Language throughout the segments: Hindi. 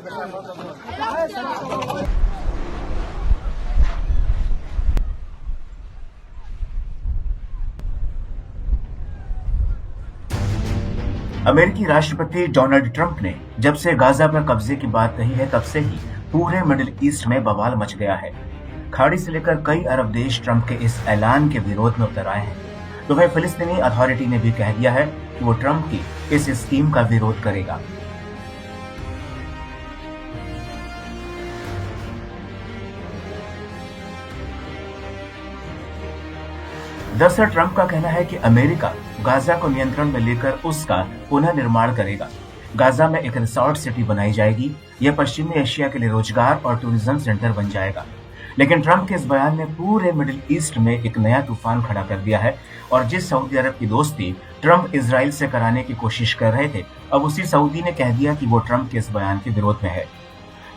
अमेरिकी राष्ट्रपति डोनाल्ड ट्रंप ने जब से गाजा पर कब्जे की बात कही है तब से ही पूरे मिडिल ईस्ट में बवाल मच गया है। खाड़ी से लेकर कई अरब देश ट्रंप के इस ऐलान के विरोध में उतर आए हैं। तो वह फिलिस्तीनी अथॉरिटी ने भी कह दिया है कि वो ट्रंप की इस स्कीम का विरोध करेगा। दरअसल ट्रंप का कहना है कि अमेरिका गाजा को नियंत्रण में लेकर उसका पुनः निर्माण करेगा। गाजा में एक रिसोर्ट सिटी बनाई जाएगी। यह पश्चिमी एशिया के लिए रोजगार और टूरिज्म सेंटर बन जाएगा। लेकिन ट्रंप के इस बयान ने पूरे मिडिल ईस्ट में एक नया तूफान खड़ा कर दिया है और जिस सऊदी अरब की दोस्ती ट्रंप इजराइल से कराने की कोशिश कर रहे थे, अब उसी सऊदी ने कह दिया कि वो ट्रंप के इस बयान के विरोध में है।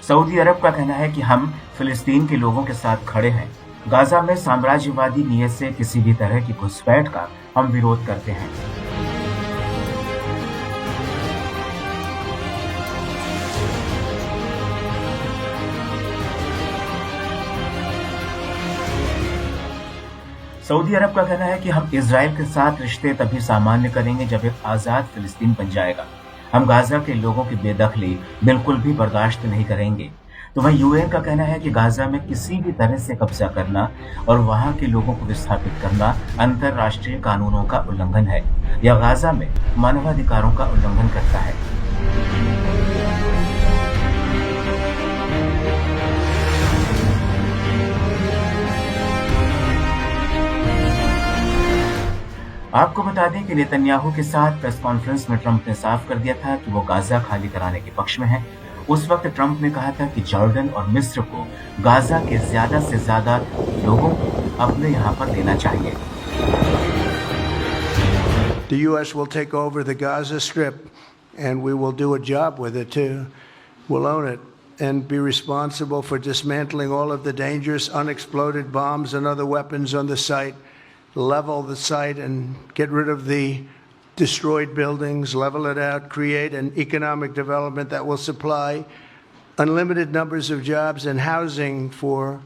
सऊदी अरब का कहना है कि हम फिलिस्तीन के लोगों के साथ खड़े हैं। गाजा में साम्राज्यवादी नीयत से किसी भी तरह की घुसपैठ का हम विरोध करते हैं। सऊदी अरब का कहना है कि हम इजराइल के साथ रिश्ते तभी सामान्य करेंगे जब एक आजाद फिलिस्तीन बन जाएगा। हम गाजा के लोगों की बेदखली बिल्कुल भी बर्दाश्त नहीं करेंगे। तो वहीं यूएन का कहना है कि गाजा में किसी भी तरह से कब्जा करना और वहां के लोगों को विस्थापित करना अंतर्राष्ट्रीय कानूनों का उल्लंघन है या गाजा में मानवाधिकारों का उल्लंघन करता है। आपको बता दें कि नेतन्याहू के साथ प्रेस कॉन्फ्रेंस में ट्रंप ने साफ कर दिया था कि वो गाजा खाली कराने के पक्ष में है। उस वक्त ट्रंप ने कहा था कि जॉर्डन और मिस्र को गाजा के ज्यादा से ज्यादा लोगों को अपने यहाँ पर लेना चाहिए। The U.S. will take over the Gaza Strip and we will do a job with it too. We'll own it and be responsible for dismantling all of the dangerous unexploded bombs and other weapons on the site, level the site and get rid of the destroyed buildings, level it out, create an economic development that will supply unlimited numbers of jobs and housing for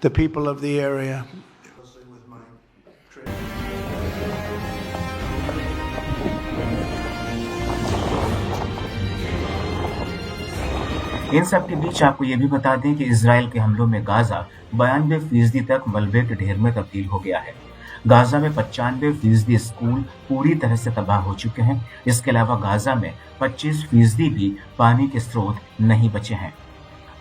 the people of the area. इन सब के बीच आपको ये भी बता दें कि इजराइल के हमलों में गाजा 92% तक मलबे के ढेर में तब्दील हो गया है। गाजा में 95% स्कूल पूरी तरह से तबाह हो चुके हैं। इसके अलावा गाजा में 25% भी पानी के स्रोत नहीं बचे हैं।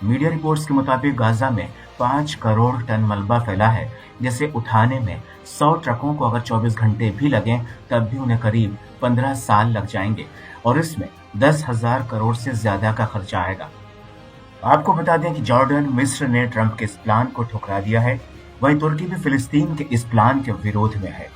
मीडिया रिपोर्ट्स के मुताबिक गाजा में 5 करोड़ टन मलबा फैला है, जिसे उठाने में 100 ट्रकों को अगर 24 घंटे भी लगें तब भी उन्हें करीब 15 साल लग जाएंगे और इसमें 10,000 करोड़ से ज्यादा का खर्चा आएगा। आपको बता दें कि जॉर्डन, मिस्र ने ट्रंप के इस प्लान को ठुकरा दिया है। वहीं तुर्की भी फिलिस्तीन के इस प्लान के विरोध में है।